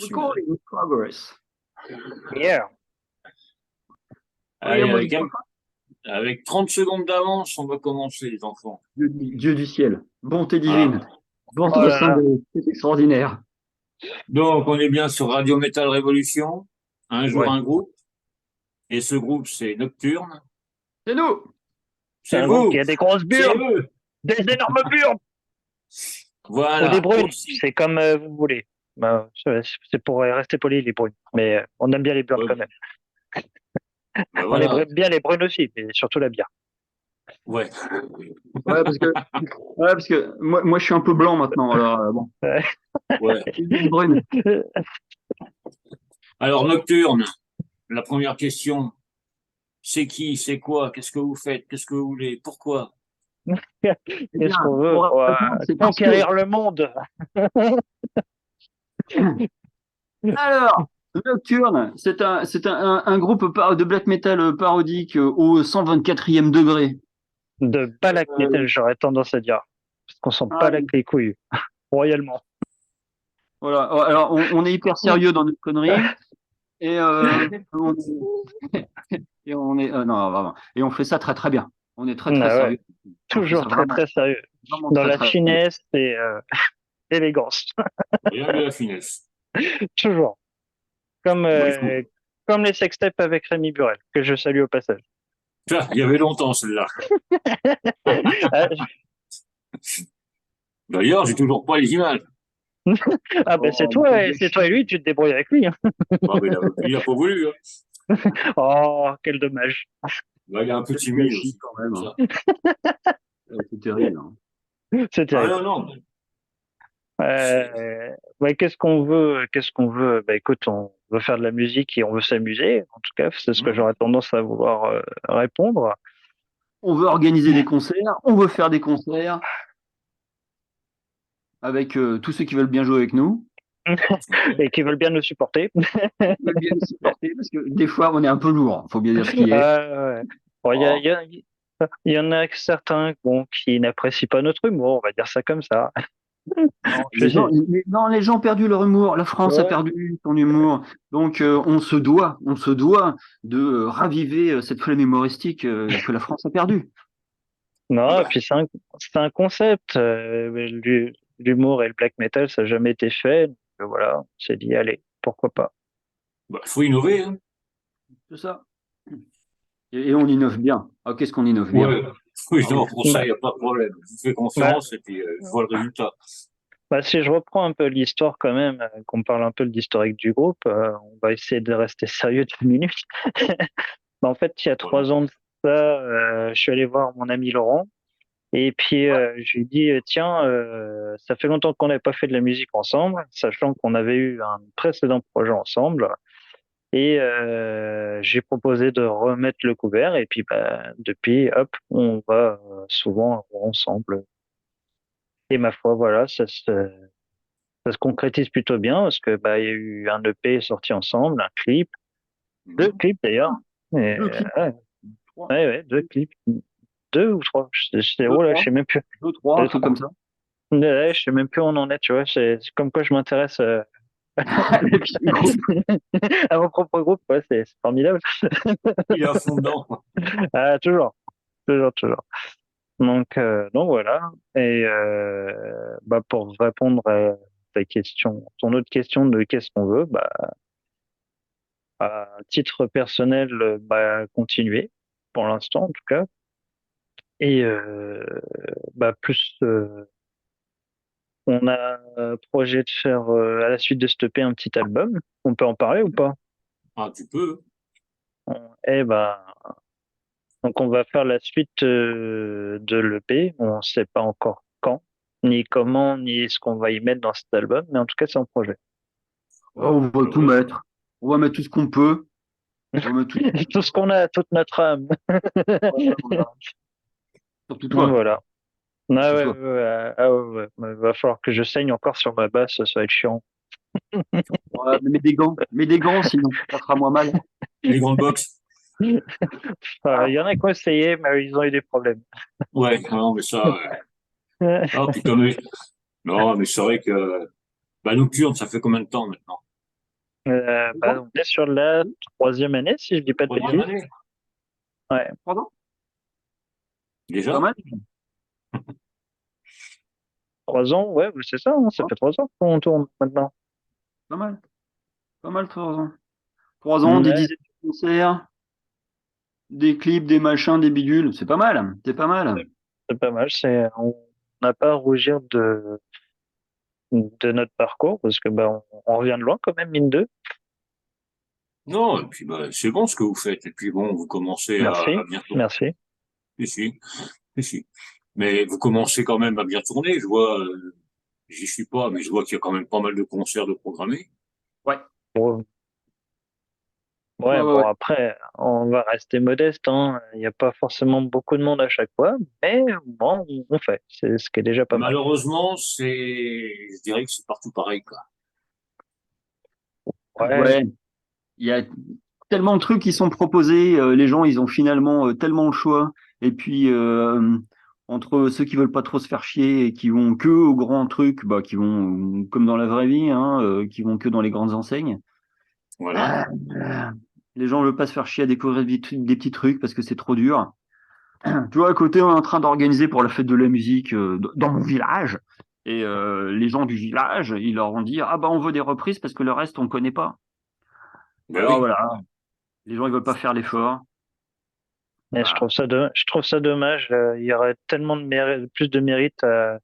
Recording in progress. Yeah. Allez, avec 30 secondes d'avance, on va commencer, les enfants. Dieu du ciel, bonté divine, bonté Oh là là. Saint-Denis, c'est extraordinaire. Donc, on est bien sur Radio Metal Révolution, un jour Ouais. un groupe, et ce groupe, c'est Nocturne. C'est nous. C'est un vous. groupe qui a des grosses C'est burnes, eux. des énormes burnes Voilà. ou des brunes, Aussi. c'est comme vous voulez. Bah, c'est pour rester poli, les brunes. Mais on aime bien les burnes Ouais. quand même. Bah, On voilà. aime bien les brunes aussi, mais surtout la bière. Ouais. Ouais, parce que moi, je suis un peu blanc maintenant, alors bon. Ouais. Une brune. Alors, Nocturne, la première question, c'est qui, c'est quoi, qu'est-ce que vous faites, qu'est-ce que vous voulez, pourquoi? Qu'est-ce qu'on veut? pour répondre, c'est parce que- Conquérir le monde. Alors, Nocturne, c'est un groupe de black metal parodique au 124e degré. De black metal, j'aurais tendance à dire. Parce qu'on s'en balade les couilles, royalement. Voilà. Alors, on est hyper sérieux dans notre connerie. Et non, vraiment. Et on fait ça très très bien. On est très très Ah ouais. sérieux. Toujours très vraiment, très sérieux. vraiment Dans très, la très finesse et élégance. Rien de la finesse. Toujours. Comme, Ouais, comme les sextapes avec Rémi Burel, que je salue au passage. Ça, il y avait longtemps, celle-là. D'ailleurs, j'ai toujours pas les images. Ah ben c'est toi et lui, tu te débrouilles avec lui. Hein. Bah, mais il a pas voulu. Hein. Oh, quel dommage. Là, il est un peu timide aussi. quand même. Ça. C'est terrible. Hein. C'est terrible. Ah non. Ouais, qu'est-ce qu'on veut? Bah écoute, on veut faire de la musique et on veut s'amuser. En tout cas, c'est ce que j'aurais tendance à vouloir répondre. On veut organiser des concerts, on veut faire des concerts avec tous ceux qui veulent bien jouer avec nous. Et qui veulent bien nous supporter. Ils veulent bien nous supporter parce que des fois, on est un peu lourd. Faut bien dire ce qui est. Ouais. Bon, il y en a certains qui n'apprécient pas notre humour, on va dire ça comme ça. Non, les gens ont perdu leur humour. La France a perdu son humour. Donc, on se doit de raviver cette flamme humoristique que la France a perdue. Non, et puis c'est un concept. L'humour et le black metal, ça n'a jamais été fait. Donc, voilà, on s'est dit, allez, pourquoi pas. Bah, faut innover. Hein. C'est ça. Et on innove bien. Ah, qu'est-ce qu'on innove bien. Ouais. Oui, non, pour ça, il n'y a pas de problème. Je vous fais confiance et puis je vois le résultat. Bah, si je reprends un peu l'histoire quand même, qu'on parle un peu de l'historique du groupe, on va essayer de rester sérieux 2 minutes. Bah, en fait, il y a 3 ans de ça, je suis allé voir mon ami Laurent. Et puis, je lui ai dit, tiens, ça fait longtemps qu'on n'avait pas fait de la musique ensemble, sachant qu'on avait eu un précédent projet ensemble. Et j'ai proposé de remettre le couvert. Et puis, bah, depuis, hop, on va souvent ensemble. Et ma foi, voilà, ça se concrétise plutôt bien parce que bah, il y a eu un EP sorti ensemble, un clip, 2 clips d'ailleurs. Et, ouais, 2 clips. 2 ou 3, je sais même plus. 2, 3, tout comme ça. Ouais, je sais même plus où on en est, tu vois. C'est comme quoi je m'intéresse à mon propre groupe, ouais, c'est formidable. Il est à fond dedans. Ah, toujours. Donc voilà. Et bah, pour répondre à ta question, ton autre question de qu'est-ce qu'on veut, bah, à titre personnel, bah, continuer, pour l'instant en tout cas. Et bah, plus on a projet de faire à la suite de ce EP un petit album. On peut en parler ou pas? Ah, tu peux. Eh ben, donc on va faire la suite de l'EP. On ne sait pas encore quand, ni comment, ni ce qu'on va y mettre dans cet album, mais en tout cas c'est en projet. Oh, on va tout mettre. On va mettre tout ce qu'on peut. Tout ce qu'on a, toute notre âme. Voilà. Surtout toi. Donc, voilà. Ah ouais. Il va falloir que je saigne encore sur ma basse, ça va être chiant. Ouais, mets des gants, sinon ça fera moins mal. Les grandes box. Il y en a qui ont essayé, mais ils ont eu des problèmes. Ouais, non, mais ça. Ah, putain, mais. Non, mais c'est vrai que. Bah, Nocturne, ça fait combien de temps maintenant? On est sur la troisième année, si je dis pas de Troisième bêtises. année, Ouais. Pardon? déjà? Pas mal? 3 ans, ouais, c'est ça, hein, ça fait 3 ans qu'on tourne maintenant. Pas mal. Pas mal, 3 ans. 3 ans, des Ouais, dizaines de concerts, des clips, des machins, des bidules. C'est pas mal. C'est pas mal. c'est pas mal. On n'a pas à rougir de notre parcours parce que on revient de loin quand même, mine de. Non, et puis c'est bon ce que vous faites. Et puis bon, vous commencez à Merci, bien tourner. merci. Si, si, si, si. Mais vous commencez quand même à bien tourner. Je vois, j'y suis pas, mais je vois qu'il y a quand même pas mal de concerts de programmés. Ouais. Bon, Ouais, ouais, ouais, ouais. bon après, on va rester modeste, hein. Il n'y a pas forcément beaucoup de monde à chaque fois, mais bon, on fait. C'est ce qui est déjà pas mal. Malheureusement, je dirais que c'est partout pareil, quoi. Ouais, Ouais. Il y a tellement de trucs qui sont proposés. Les gens, ils ont finalement tellement le choix. Et puis, entre ceux qui veulent pas trop se faire chier et qui vont que aux grands trucs, bah, qui vont comme dans la vraie vie, hein, qui vont que dans les grandes enseignes. Voilà. Ah, les gens veulent pas se faire chier à découvrir des petits trucs parce que c'est trop dur. Tu vois, à côté, on est en train d'organiser pour la fête de la musique dans mon village. Et les gens du village, ils leur ont dit, ah bah on veut des reprises parce que le reste, on connaît pas. Ben Alors oui. voilà, les gens, ils veulent pas faire l'effort. mais Bah, je trouve ça dommage. Il y aurait tellement plus de mérite à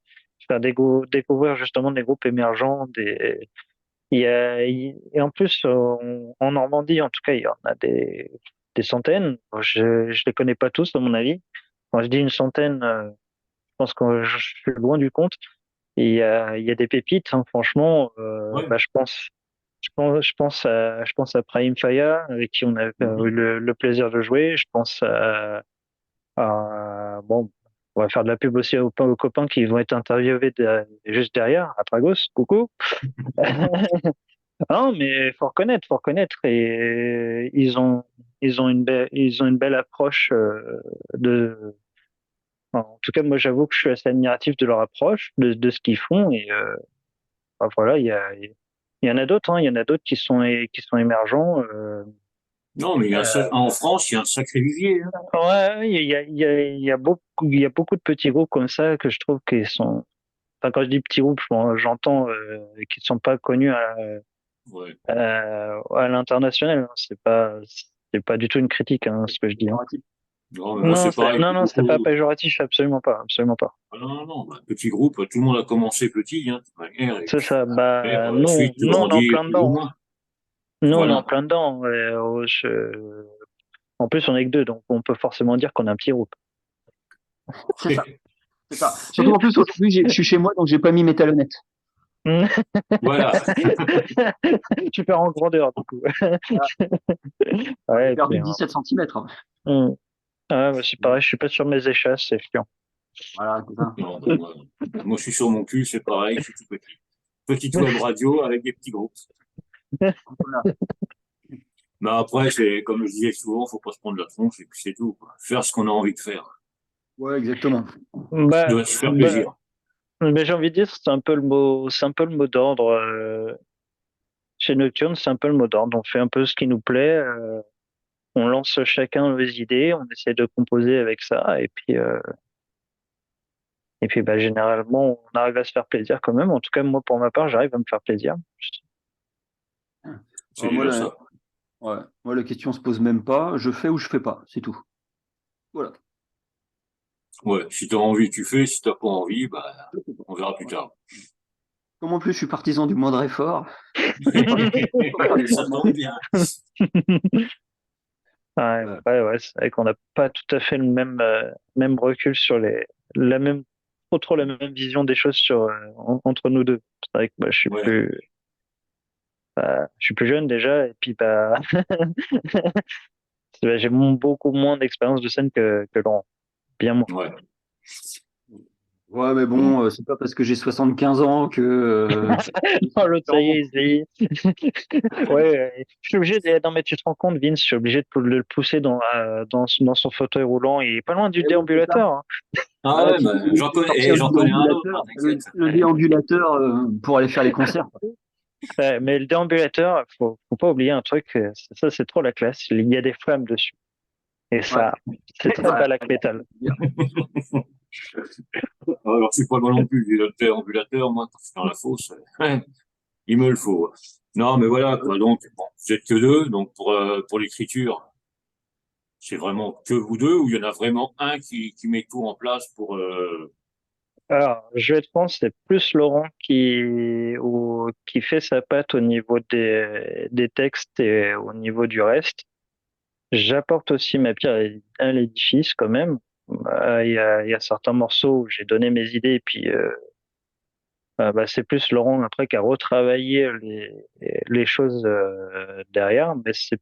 faire découvrir justement des groupes émergents, et en plus, en Normandie, en tout cas, il y en a des centaines. Je les connais pas tous, à mon avis. Quand je dis une centaine, je pense que je suis loin du compte. Et il y a des pépites, hein, franchement. Ouais. Je pense à Prime Faya, avec qui on a eu Mhm. le plaisir de jouer. Je pense bon, on va faire de la pub aussi aux copains qui vont être interviewés juste derrière, à Dragos. Coucou. Non, mais faut reconnaître. Et ils ont une belle approche en tout cas, moi, j'avoue que je suis assez admiratif de leur approche, de ce qu'ils font. Et voilà, il y en a d'autres, hein, il y en a d'autres qui sont émergents. Non, mais en France, il y a un sacré vivier, hein. Ouais, il y a beaucoup de petits groupes comme ça que je trouve qu'ils sont. Enfin, quand je dis petits groupes, j'entends qu'ils ne sont pas connus Ouais. à l'international, hein. C'est pas du tout une critique, hein, ce que je dis, hein. Non, mais moi, c'est pareil. Non, c'est pas péjoratif, absolument pas, absolument pas. Ah non, non, non. Petit groupe, tout le monde a commencé petit, hein, de toute manière. Et C'est puis, ça. après, par la suite, tu Nous, on est en grandis plein plus ou dedans, hein. moins. Nous, on est en Voilà. plein dedans. En plus, on est que deux, donc on peut forcément dire qu'on est un petit groupe. c'est ça, c'est ça. Surtout en plus, aujourd'hui, je suis chez moi, donc j'ai pas mis mes talonnettes. Voilà. Tu perds en grandeur, du coup. Voilà. J'ai Ouais, et puis, perdu 17 centimètres. hum. Ah, c'est pareil, je suis pas sur mes échasses, c'est chiant. Voilà, c'est ça. Non, ben, moi, je suis sur mon cul, c'est pareil, je suis tout petit. Petite web radio avec des petits groupes. Voilà. Mais après, c'est comme je disais souvent, faut pas se prendre la tronche et puis c'est tout, quoi. Faire ce qu'on a envie de faire. Ouais, exactement. Bah, De se faire bah, plaisir. mais j'ai envie de dire, c'est un peu le mot d'ordre. Chez Nocturne, c'est un peu le mot d'ordre. On fait un peu ce qui nous plaît. On lance chacun nos idées, on essaie de composer avec ça, et puis généralement, on arrive à se faire plaisir quand même. En tout cas, moi, pour ma part, j'arrive à me faire plaisir. C'est Moi, déjà ça. ouais, moi, la question se pose même pas. Je fais ou je fais pas, c'est tout. Voilà. Ouais, si t'as envie, tu fais. Si t'as pas envie, bah, on verra plus tard. Comme en plus, je suis partisan du moindre effort. Ça tombe bien. Voilà. Ouais, c'est vrai qu'on n'a pas tout à fait le même recul sur la même, trop la même vision des choses entre nous deux. C'est vrai que Ouais, je suis plus jeune déjà, et puis j'ai beaucoup moins d'expérience de scène que Laurent. Bien moins. ouais. Ouais, mais Bon. bon, c'est pas parce que j'ai 75 ans que. Oh, l'autre, ça y est, ouais, je suis obligé de. Non, mais tu te rends compte, Vince, je suis obligé de le pousser dans son fauteuil roulant. Il est pas loin du Eh oui, c'est ça. déambulateur, hein. Ah Ah, ouais, tu sais, bah, il faut sortir le j'en connais un autre, hein, déambulateur, t'inquiète. le déambulateur pour aller faire les concerts. Ouais, mais le déambulateur, faut pas oublier un truc, ça c'est trop la classe, il y a des flammes dessus. Et ça, c'est très black metal. Alors, je suis pas moi non plus ambulateur, moi, quand je suis dans la fosse, il me le faut. Non, mais voilà, quoi. Donc, bon, vous êtes que deux, donc pour l'écriture, c'est vraiment que vous deux, ou il y en a vraiment un qui met tout en place pour, Alors, je vais te prendre, c'est plus Laurent qui fait sa patte au niveau des textes et au niveau du reste. J'apporte aussi ma pierre à l'édifice quand même. Il y a certains morceaux où j'ai donné mes idées et puis bah, c'est plus Laurent après qui a retravaillé les choses derrière, mais c'est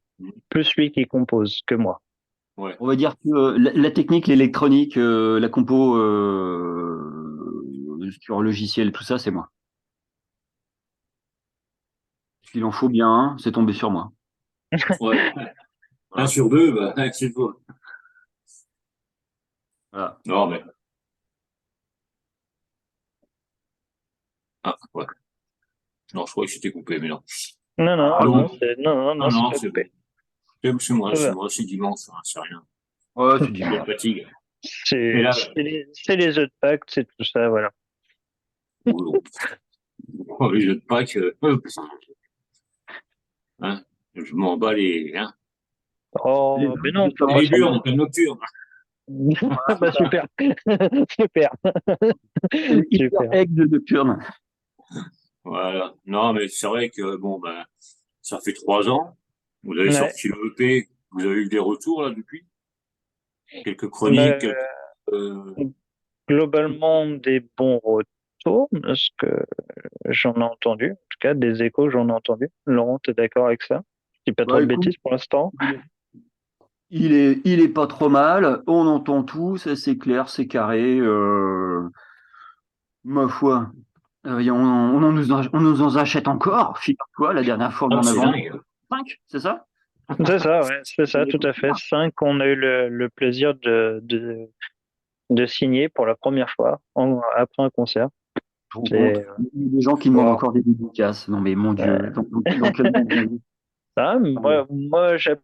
plus lui qui compose que moi. ouais. On va dire que la technique, l'électronique, la compo sur logiciel, tout ça, c'est moi. S'il en faut bien un, c'est tombé sur moi. Ouais. Un sur deux, bah, c'est cool. Voilà. Non, mais, ouais. Non, je crois que c'était coupé, mais non. Non, non, Ah, non, Donc, non, non, c'est non, pas c'est bon. coupé. Ça va. C'est moi, c'est dimanche, hein, c'est rien. ouais, tu dis La bien. fatigue. Et C'est là, c'est les œufs de Pâques, c'est tout ça, voilà. oh, les jeux de Pâques, hein, je m'en bats les, hein. Les Oh, mais non, pas Et oh, les ça possible. va. burnes, plein nocturne. Bah, super. Super. C'est le hyper Super. egg de nocturne. Voilà. Non, mais c'est vrai que, bon, ben, ça fait 3 ans. Vous avez Ouais. sorti le EP. Vous avez eu des retours, là, depuis? Quelques chroniques, Bah, quelques, euh, globalement, des bons retours, parce que j'en ai entendu. En tout cas, des échos, j'en ai entendu. Laurent, t'es d'accord avec ça? Je dis pas trop Bah de écoute, bêtises pour l'instant. il est pas trop mal. On entend tout, ça c'est clair, c'est carré. Ma foi, on nous en achète encore. Figure-toi, la dernière fois on ah, en a c'est vendu dingue. 5, c'est ça? C'est ça, ouais, c'est ça, Et tout à fait. 5, on a eu le plaisir de signer pour la première fois après un concert. je rends compte, C'est, il y a des gens qui demandent wow. encore des dédicaces. Non mais mon Dieu, dans quel monde on vit? Ah, moi, j'aime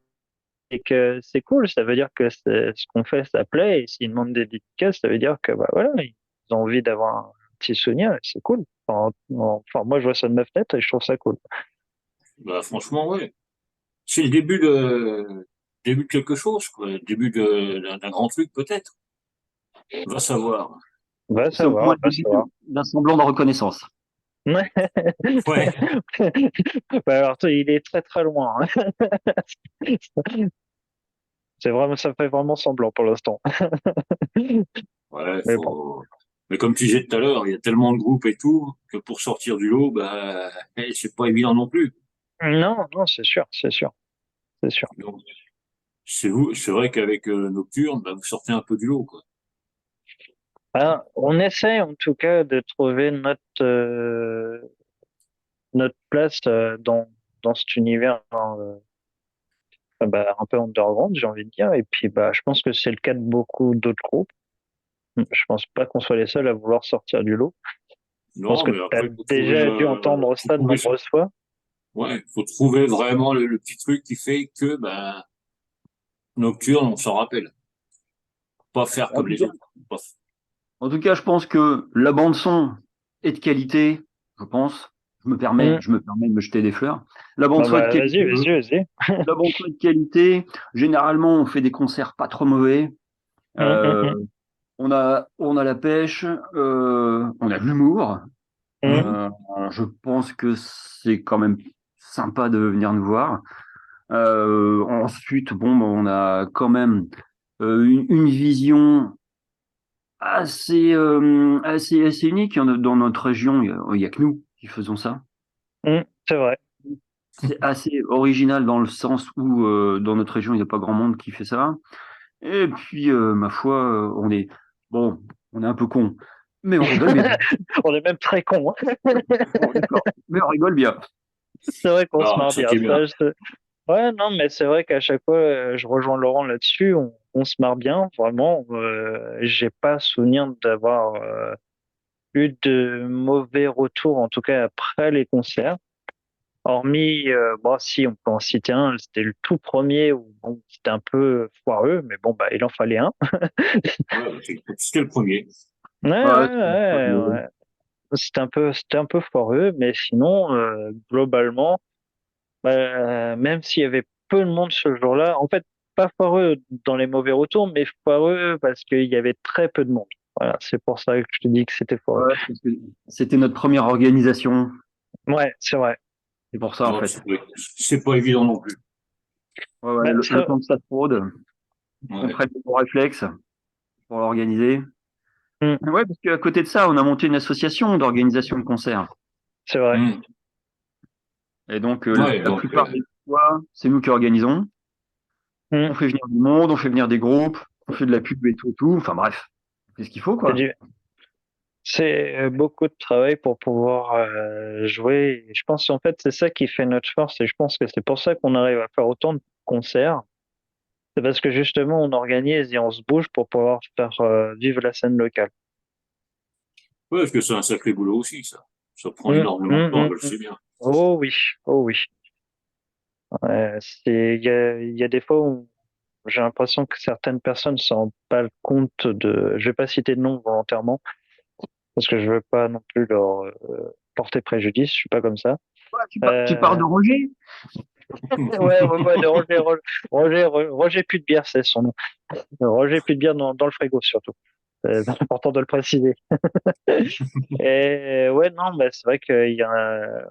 et que c'est cool. Ça veut dire que ce qu'on fait, ça plaît. Et s'ils demandent des dédicaces, ça veut dire que bah voilà, ils ont envie d'avoir un petit souvenir. Et c'est cool. Enfin, moi, je vois ça de ma fenêtre et je trouve ça cool. Bah, franchement, ouais. C'est le début de quelque chose, quoi. Le début d'un grand truc, peut-être. Va savoir. Va C'est au moins savoir, va le début savoir. d'un semblant de reconnaissance. Ouais. Ouais. Bah alors, il est très très loin, hein. C'est vraiment, ça fait vraiment semblant pour l'instant. Ouais, Mais bon. mais comme tu disais tout à l'heure, il y a tellement de groupes et tout, que pour sortir du lot, bah, c'est pas évident non plus. Non, non, c'est sûr, c'est sûr, c'est sûr. Donc, c'est vrai qu'avec Nocturne, bah, vous sortez un peu du lot, quoi. Ah, on essaie en tout cas de trouver notre place dans cet univers hein, bah, un peu underground, j'ai envie de dire. Et puis, bah, je pense que c'est le cas de beaucoup d'autres groupes. Je pense pas qu'on soit les seuls à vouloir sortir du lot. Je pense Non, que mais tu as après, déjà dû entendre ça de nombreuses fois. ouais, faut trouver vraiment le petit truc qui fait que, bah, Nocturne, on s'en rappelle. Pas faire En comme tout les cas, autres. Pas- je pense que la bande son est de qualité. Je pense. Hmm. Je me permets de me jeter des fleurs. La bande Bon, son est de bah, vas-y, qualité. vas-y, vas-y. La bande son est de qualité. Généralement, on fait des concerts pas trop mauvais. Hmm, hmm, Euh, hmm. on a la pêche, on a de l'humour. Hmm. Mhm. Euh, je pense que c'est quand même sympa de venir nous voir. Ensuite, bon, bah, on a quand même une vision assez unique hein, dans notre région. Il y a que nous qui faisons ça. Hmm. C'est vrai. C'est assez original dans le sens où dans notre région, il n'y a pas grand monde qui fait ça. Et puis, ma foi, bon, on est un peu con, mais on rigole bien. On est même très cons, hein. Bon, d'accord, mais on rigole bien. C'est vrai qu'on se Ah, marre ça bien. qui est bien. Ouais, non, mais c'est vrai qu'à chaque fois, je rejoins Laurent là-dessus. On se marre bien, vraiment. J'ai pas souvenir d'avoir eu de mauvais retours, en tout cas après les concerts. Hormis, bon, si on peut en citer un, c'était le tout premier où bon, c'était un peu foireux, mais bon, bah, il en fallait un. Ouais, c'était le premier. Ouais, Ouais, ouais. C'était un peu foireux, mais sinon, globalement, même s'il y avait peu de monde ce jour-là, en fait, pas foireux dans les mauvais retours, mais foireux parce qu'il y avait très peu de monde. Voilà, c'est pour ça que je te dis que c'était foireux. ouais, parce que c'était notre première organisation. Ouais, c'est vrai. C'est pour ça, en Non, fait. c'est pas évident non plus. Bah, Ouais, le ça, temps que ça fraude, qu'on Ouais. prenne le bon réflexe pour l'organiser. hmm, Ouais, parce qu'à côté de ça, on a monté une association d'organisation de concerts. c'est vrai. Hmm. Et donc, Ouais, la donc, plupart des fois, c'est nous qui organisons. Hmm. On fait venir du monde, on fait venir des groupes, on fait de la pub et tout. Enfin bref, c'est ce qu'il faut, C'est quoi. du- c'est, beaucoup de travail pour pouvoir jouer. Et je pense en fait c'est ça qui fait notre force et je pense que c'est pour ça qu'on arrive à faire autant de concerts. C'est parce que justement on organise et on se bouge pour pouvoir faire vivre la scène locale. ouais, parce que c'est un sacré boulot aussi, ça. Ça prend Hmm, énormément de hmm, temps, hmm, je le hmm. sais bien. Oh oui, oh oui. Il y a des fois où j'ai l'impression que certaines personnes ne se rendent pas le compte de. Je vais pas citer de nom volontairement parce que je veux pas non plus leur porter préjudice. Je suis pas comme ça. Ouais, tu parles Euh, de Roger? ouais, de Roger Pudbière, c'est son nom. Roger Pudbière dans le frigo surtout. C'est important de le préciser. Et ouais, non, bah, c'est vrai qu'il y a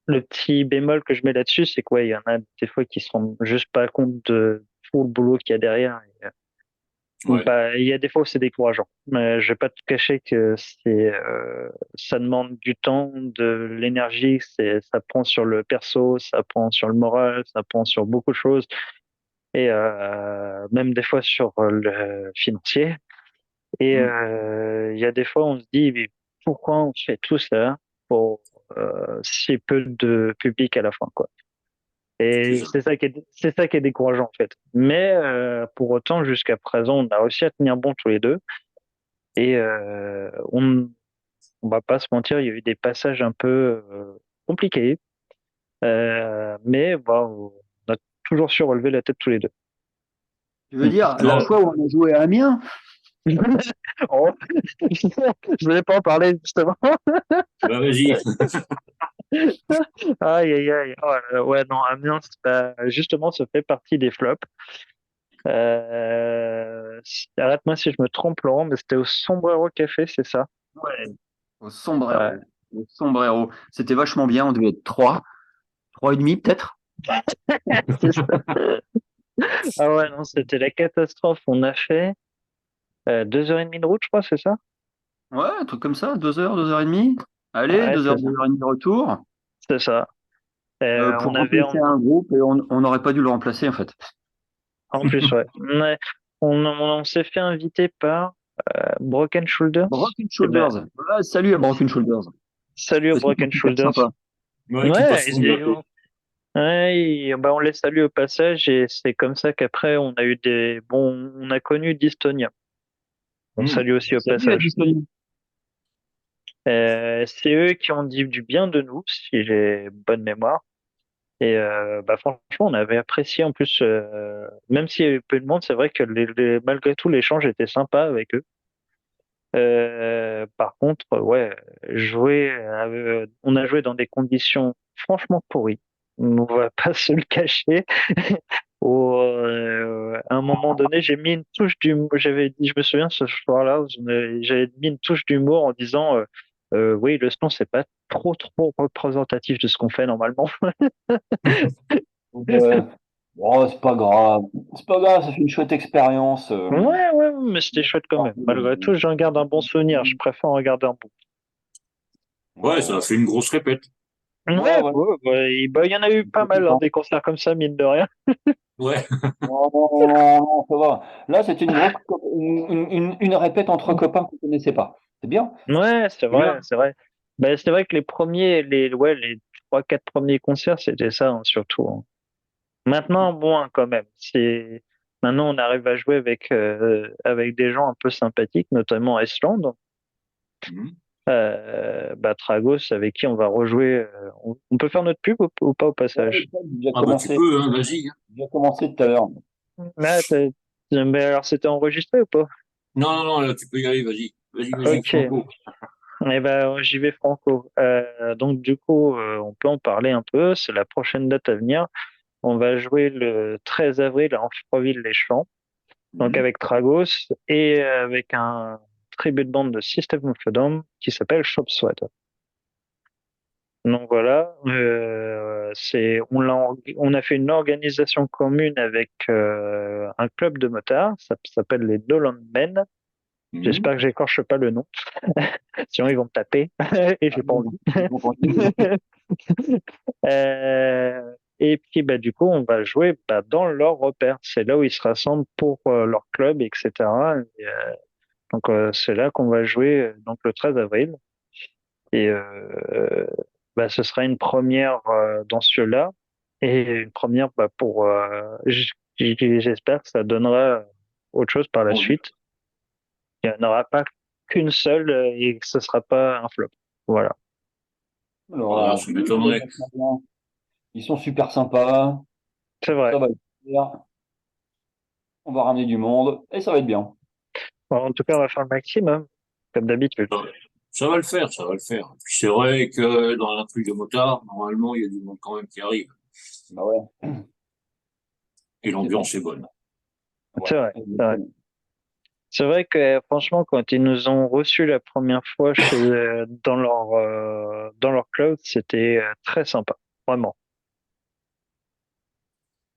le petit bémol que je mets là-dessus, c'est qu'il y en a des fois qui se rendent juste pas compte de tout le boulot qu'il y a derrière. Ouais, Bah, il y a des fois où c'est décourageant. Mais je vais pas te cacher que ça demande du temps, de l'énergie, ça prend sur le perso, ça prend sur le moral, ça prend sur beaucoup de choses et même des fois sur le financier. Et hmm, il y a des fois on se dit mais pourquoi on fait tout ça pour si peu de public à la fin, quoi. c'est Et ça. c'est ça qui est décourageant en fait. Mais pour autant, jusqu'à présent, on a réussi à tenir bon tous les deux. Et on va pas se mentir, il y a eu des passages un peu compliqués, mais bon, on a toujours su relever la tête tous les deux. Tu veux dire, la Non, fois où on a joué à Amiens? Oh, je voulais pas en parler justement. bah vas-y. Aïe aïe aïe. Oh là là, ouais non, Amiens, justement, ça fait partie des flops. Arrête-moi si je me trompe, Laurent, mais c'était au Sombrero Café, c'est ça? Ouais. Au Ouais, sombrero. Au sombrero. C'était vachement bien, on devait être trois et demi peut-être. c'est ça. Ah ouais, non, c'était la catastrophe. On a fait 2 heures et demie de route, je crois, c'est ça? Ouais, un truc comme ça, 2 heures et demie. Allez, Ouais, deux c'est heures, ça. 2 heures et demie de retour. C'est ça. On Pour avait remplacer un groupe et on n'aurait pas dû le remplacer en fait. en plus, ouais. On s'est fait inviter par Broken Shoulders. Broken Eh ben, Shoulders. Voilà, salut à Broken Shoulders. salut aux Parce qu'ils sont Broken super Shoulders. sympas. Ouais, qui Ouais, passeront bientôt. ouais, bah, on les salue au passage et c'est comme ça qu'après on a eu on a connu Dystonia. On Hmm. salue aussi au Salut à passage. Disponible. C'est eux qui ont dit du bien de nous, si j'ai bonne mémoire. Et bah franchement, on avait apprécié en plus, même s'il y avait peu de monde, c'est vrai que malgré tout, l'échange était sympa avec eux. Par contre, ouais, on a joué dans des conditions franchement pourries. On va pas se le cacher. À un moment donné, j'ai mis une touche d'humour. Je me souviens ce soir-là, j'avais mis une touche d'humour en disant, oui, le son c'est pas trop représentatif de ce qu'on fait normalement. Ouais. Oh, c'est pas grave. C'est pas grave, ça fait une chouette expérience. Ouais, mais c'était chouette quand même. Malgré tout, j'en garde un bon souvenir. Je préfère en garder un bon. Ouais, ça a fait une grosse répète. Ouais, ouais. Ouais, il y en a eu pas mal, hein, des concerts comme ça, mine de rien. Ouais, Non, non, non, non, ça va. Là, c'était une grosse une répète entre copains qu'on ne connaissait pas. C'est bien. Ouais, c'est c'est bien. vrai, c'est vrai. Ben, c'est vrai que les 3, 4 premiers concerts, c'était ça, hein, surtout, hein. Maintenant, bon, quand même. Maintenant, on arrive à jouer avec des gens un peu sympathiques, notamment Iceland. Mhm. Tragos, avec qui on va rejouer. On peut faire notre pub ou pas au passage? J'ai déjà Ah bah tu commencé, peux, hein, vas-y. Hein. j'ai déjà commencé tout à l'heure. Ah, mais alors, c'était enregistré ou pas? Non, non, non, là, tu peux y aller, vas-y. Vas-y, vas-y, Ok. Franco. Eh ben, j'y vais franco. Donc du coup, on peut en parler un peu. C'est la prochaine date à venir. On va jouer le 13 avril à Amfreville-les-Champs, donc Mhm. avec Tragos et avec un tribut band de System of a Down qui s'appelle Shop Sweat. Donc voilà, on a fait une organisation commune avec un club de motards, ça s'appelle les Dolan Men. Mhm. J'espère que j'écorche pas le nom, sinon ils vont me taper et Ah, j'ai pas envie. bon, continue. Et puis du coup, on va jouer dans leur repère. C'est là où ils se rassemblent pour leur club, etc. Donc c'est là qu'on va jouer donc le 13 avril. Et ce sera une première dans ce lieu-là et une première pour. J'espère que ça donnera autre chose par la Bon, suite. Il n'y en aura pas qu'une seule et que ce sera pas un flop. Voilà. Alors, voilà, ça m'étonnerait. ils sont super sympas, C'est vrai. ça va être bien, on va ramener du monde et ça va être bien. Bon, en tout cas, on va faire le maximum, comme d'habitude. Ça, ça va le faire, ça va le faire. Puis c'est vrai que dans un truc de motard, normalement, il y a du monde quand même qui arrive. Bah ouais, Et c'est bon. l'ambiance est bonne. Ouais, C'est vrai. C'est vrai. exactement. C'est vrai que franchement, quand ils nous ont reçus la première fois dans leur club, c'était très sympa. Vraiment.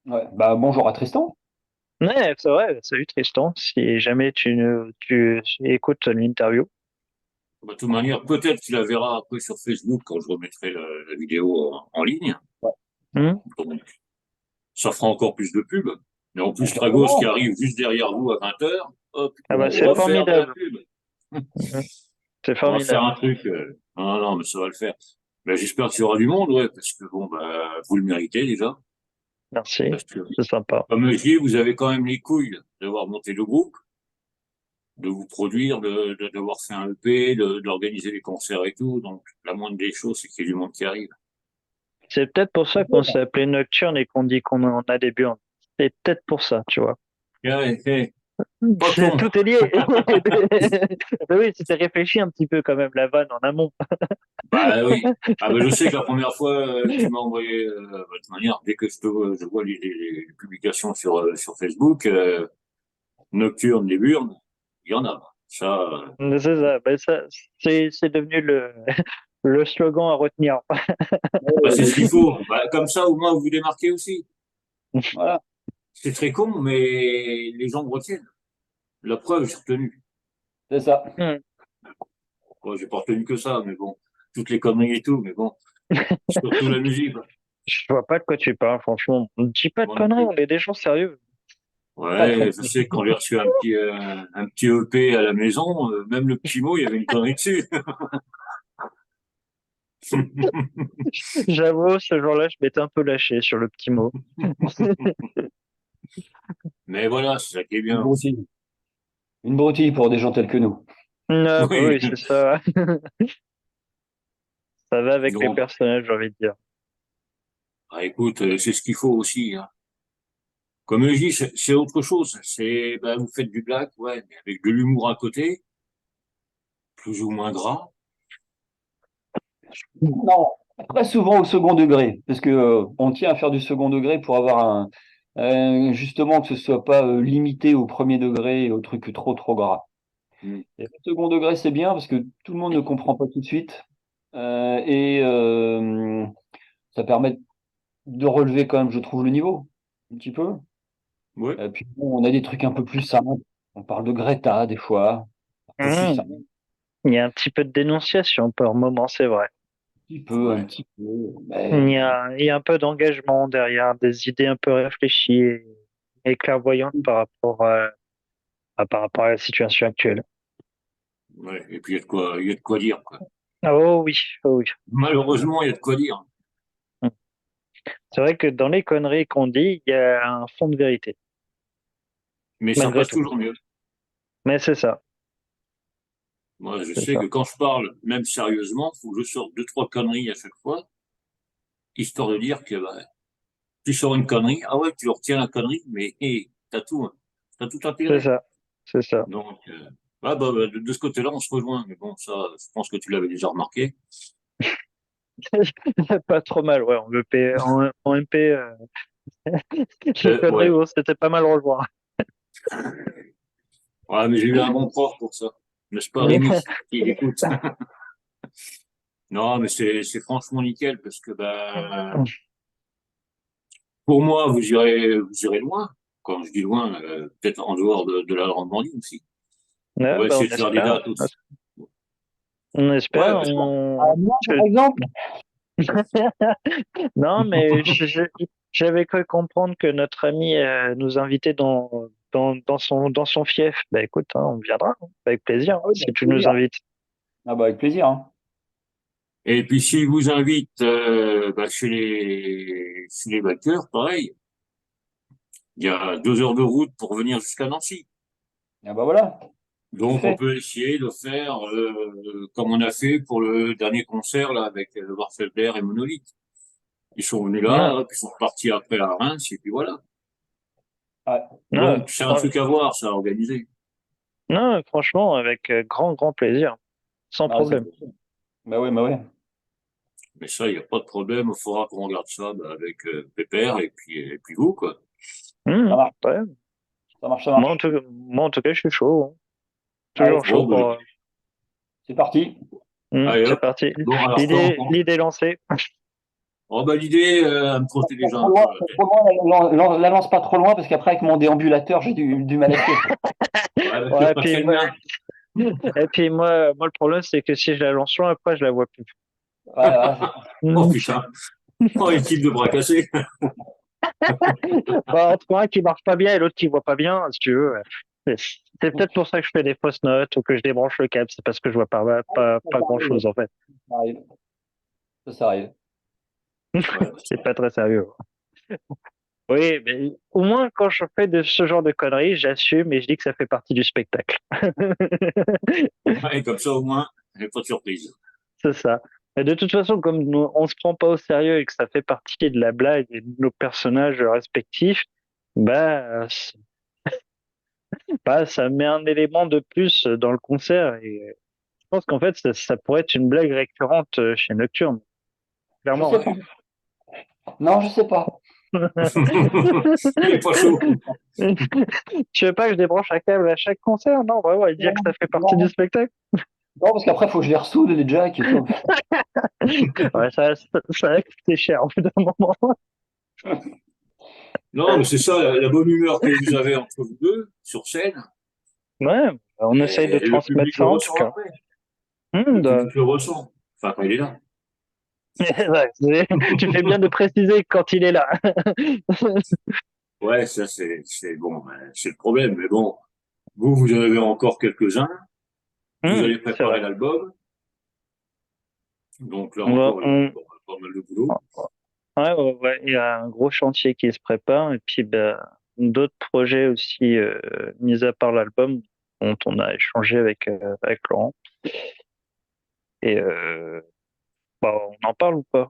Ouais. Bah bonjour à Tristan. Ouais, c'est vrai. Salut Tristan. Si jamais tu écoutes l'interview. De toute manière, peut-être tu la verras après sur Facebook quand je remettrai la vidéo en ligne. Ouais. Hmm. Donc, ça fera encore plus de pub. Mais en Ah, plus, Tragos qui carrément. arrive juste derrière vous à 20h, hop, ils Ah bah pourront c'est refaire de la formidable. pub. Hmm. C'est On va faire formidable. un truc. Non, non, mais ça va le faire. Ben, j'espère qu'il y aura du monde, ouais, parce que bon, bah, vous le méritez déjà. Merci. Parce que, C'est sympa. comme je dis, vous avez quand même les couilles d'avoir monté le groupe, de vous produire, d'avoir fait un EP, d'organiser les concerts et tout. Donc, la moindre des choses, c'est qu'il y ait du monde qui arrive. C'est peut-être pour ça qu'on s'est appelé Nocturne et qu'on dit qu'on en a des burnes. C'est peut-être pour ça, tu vois. Ouais, ouais, pas con. Tout est lié. Mais oui, c'était réfléchi un petit peu quand même la vanne en amont. Bah oui. Ah bah je sais que la première fois que tu m'as envoyé, de toute manière, dès que je vois les publications sur Facebook, Nocturne, les Burnes, il y en a. Ça, C'est ça. C'est devenu le slogan à retenir. bah, Ouais, c'est bah, ce qu'il écoute, faut. Bah, comme ça, au moins, vous vous démarquez aussi. voilà, C'est très con, mais les gens me retiennent. La preuve, j'ai retenu. c'est ça. Hmm. Bon, j'ai pas retenu que ça, mais bon, toutes les conneries et tout, mais bon, surtout la musique. Je vois pas de quoi tu parles, franchement. Ne dis pas de Moi non conneries, plus. on est des gens sérieux. Ouais, je sais qu'on lui a reçu un petit EP à la maison, même le petit mot, il y avait une connerie dessus. J'avoue, ce jour-là, je m'étais un peu lâché sur le petit mot. Mais voilà, c'est ça qui est Une bien. broutille. Une broutille pour des gens tels que nous. Ah, bah Oui. oui, c'est ça. Ça va avec les Donc, personnages, j'ai envie de dire. bah, écoute, c'est ce qu'il faut aussi. Hein. Comme je dis, c'est autre chose. C'est, bah, vous faites du black, ouais, mais avec de l'humour à côté, plus ou moins gras. Non, très souvent au second degré, parce que on tient à faire du second degré pour avoir justement que ce soit pas limité au premier degré et au truc trop gras. Mm. Et le second degré, c'est bien parce que tout le monde ne comprend pas tout de suite et ça permet de relever quand même, je trouve, le niveau un petit peu. Ouais, Puis bon, on a des trucs un peu plus simples. On parle de Greta des fois, un peu plus Mmh. simple, Il y a un petit peu de dénonciation par moment, c'est vrai. un ouais. petit peu, mais Il y a un peu d'engagement derrière, des idées un peu réfléchies et clairvoyantes par rapport à la situation actuelle. Ouais. Et puis, il y a de quoi dire, quoi. Ah, oh oui, oh oui. Malheureusement, il y a de quoi dire. Mmh. C'est vrai que dans les conneries qu'on dit, il y a un fond de vérité, Mais ça malgré passe tout. toujours mieux. Mais c'est ça. Moi, je c'est sais ça. que quand je parle, même sérieusement, faut que je sorte deux, trois conneries à chaque fois, histoire de dire que bah, tu sors une connerie, ah ouais, tu retiens la connerie, mais hé, t'as tout C'est intégré. ça. C'est ça. Donc, de ce côté-là, on se rejoint. Mais bon, ça, je pense que tu l'avais déjà remarqué. Pas trop mal, ouais. En MP, les conneries, Ouais. bon, c'était pas mal rejoint. Ouais, mais j'ai eu un bon prof pour ça. N'est-ce pas, Rémi, qui écoute? Non, mais c'est franchement nickel parce que, ben, pour moi, vous irez loin. Quand je dis loin, peut-être en dehors de la Normandie aussi. On Ouais, va bah, essayer on de faire des espère. dates aussi. On Ouais, espère. parce que, Moi, Je- par exemple, Non, mais j'avais cru comprendre que notre ami nous invitait dans son fief. Bah écoute, hein, on viendra, hein, avec plaisir, hein, ah oui, si avec tu nous plaisir. invites. Ah bah, avec plaisir, hein. et puis, s'ils vous invitent, chez les backers, pareil. Il y a 2 heures de route pour venir jusqu'à Nancy. Ah bah voilà, c'est Donc, on fait. peut essayer de faire comme on a fait pour le dernier concert là avec le Warfelder et Monolith. Ils sont venus là, Non, hop, ils sont repartis après à Reims, et puis voilà. Ouais. non, Donc, c'est un truc à voir, ça, à organiser. non, franchement, avec grand plaisir, sans Ah, c'est problème. possible. Bah ouais. Mais ça, il n'y a pas de problème, il faudra qu'on regarde ça avec Pépère et puis vous, quoi. Ça marche, Ouais. ça marche. Moi, en tout cas, je suis chaud, hein. Allez, Toujours chaud Bon, pour. c'est parti. allez C'est hop. parti. Bon, alors quoi, L'idée est lancée. oh, bah, l'idée, elle me trottait déjà Trop un loin, peu la tête. trop loin, la lance pas trop loin parce qu'après, avec mon déambulateur, j'ai du mal à suivre. Ouais, bah, Ouais, c'est et pas puis, le mien. et puis moi, le problème, c'est que si je la lance loin, après, je la vois plus. Ouais, Oh, Hmm. putain. Oh, les types de bras cassés. Bah, entre un qui marche pas bien et l'autre qui voit pas bien, si tu veux. Ouais. C'est peut-être pour ça que je fais des fausses notes ou que je débranche le câble. C'est parce que je vois pas grand-chose, en fait. ça arrive. Ça arrive. Ouais. C'est pas très sérieux. Oui, mais au moins, quand je fais de ce genre de conneries, j'assume et je dis que ça fait partie du spectacle. Ouais, comme ça, au moins, il n'y a pas de surprise. C'est ça. Et de toute façon, comme on se prend pas au sérieux et que ça fait partie de la blague et de nos personnages respectifs, bah, ça met un élément de plus dans le concert. Et je pense qu'en fait, ça pourrait être une blague récurrente chez Nocturne, Je clairement. sais pas. Non, je sais pas. Il est pas chaud. Tu veux pas que je débranche un câble à chaque concert? Non, vraiment, et dire que ça fait partie du Non, spectacle? non, parce qu'après, il faut que je les ressoude, les jacks et tout. Ouais, ça va coûter cher au bout d'un moment. Non, mais c'est ça, la bonne humeur que vous avez entre vous deux, sur scène, Ouais, on essaye de et le transmettre public le ça en tout ressent cas. après. Le Bah, public le ressent. Enfin, quand il est là. ouais, tu fais bien de préciser quand il est là. Ouais, ça, c'est bon, c'est le problème. Mais bon, vous en avez encore quelques-uns. Vous allez C'est préparer vrai. l'album. Donc là On va, encore, il y aura on, encore pas mal de boulot. ouais, il y a un gros chantier qui se prépare et puis bah, d'autres projets aussi, mis à part l'album, dont on a échangé avec Laurent. Et bah, on en parle ou pas?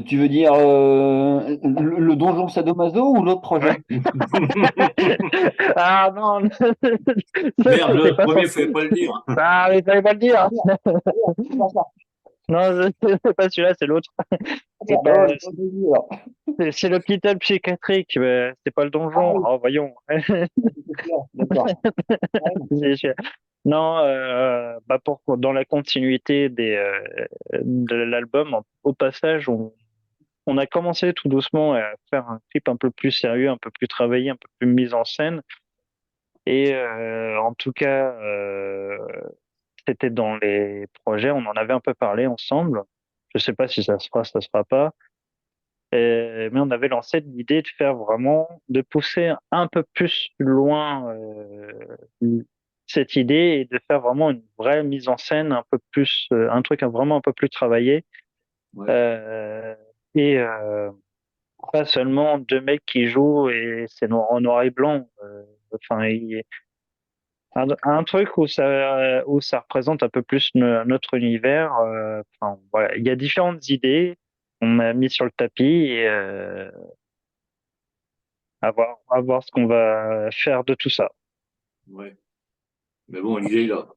Tu veux dire le donjon Sadomaso ou l'autre projet? Ah non, ça Merde, c'était le pas premier, son. il fallait pas le dire. Ah, mais fallait pas le dire. Ah merde, c'est pas ça. Non, c'est pas celui-là, c'est l'autre. Ah C'est merde, pas, j'ai pas deviné, alors. c'est l'hôpital psychiatrique, mais c'est pas le Ah donjon. oui, Oh, voyons. c'est clair, d'accord. Ouais, Non, bah dans la continuité de l'album, au passage, on a commencé tout doucement à faire un clip un peu plus sérieux, un peu plus travaillé, un peu plus mis en scène. Et en tout cas, c'était dans les projets, on en avait un peu parlé ensemble. Je sais pas si ça se fera pas. Mais on avait lancé l'idée de faire vraiment, de pousser un peu plus loin cette idée et de faire vraiment une vraie mise en scène un peu plus, un truc vraiment un peu plus travaillé. Ouais. Euh, et pas seulement deux mecs qui jouent et c'est en noir et blanc. Enfin, Un truc où ça représente un peu plus notre univers. Enfin, voilà. Il y a différentes idées. On a mis sur le tapis et à voir ce qu'on va faire de tout ça. Ouais. Mais bon, l'idée est là.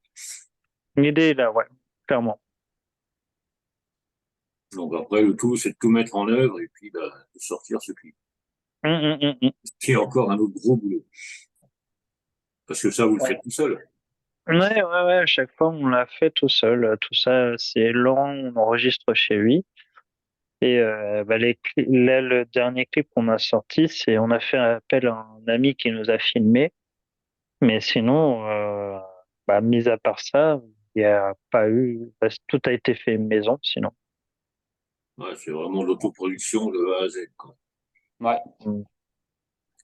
L'idée est là, ouais, clairement. Donc après, le tout, c'est de tout mettre en œuvre et puis bah, de sortir ce Hum. qui est encore un autre gros boulot. Parce que ça, vous le faites tout seul. Ouais. À chaque fois, on l'a fait tout seul. Tout ça, c'est Laurent, on enregistre chez lui. Et bah, là, le dernier clip qu'on a sorti, c'est on a fait appel à un ami qui nous a filmé. Mais sinon, bah, mis à part ça, il n'y a pas eu. Bah, tout a été fait maison, sinon. Ouais, c'est vraiment de l'autoproduction de A à Z, quoi. Ouais. Mm.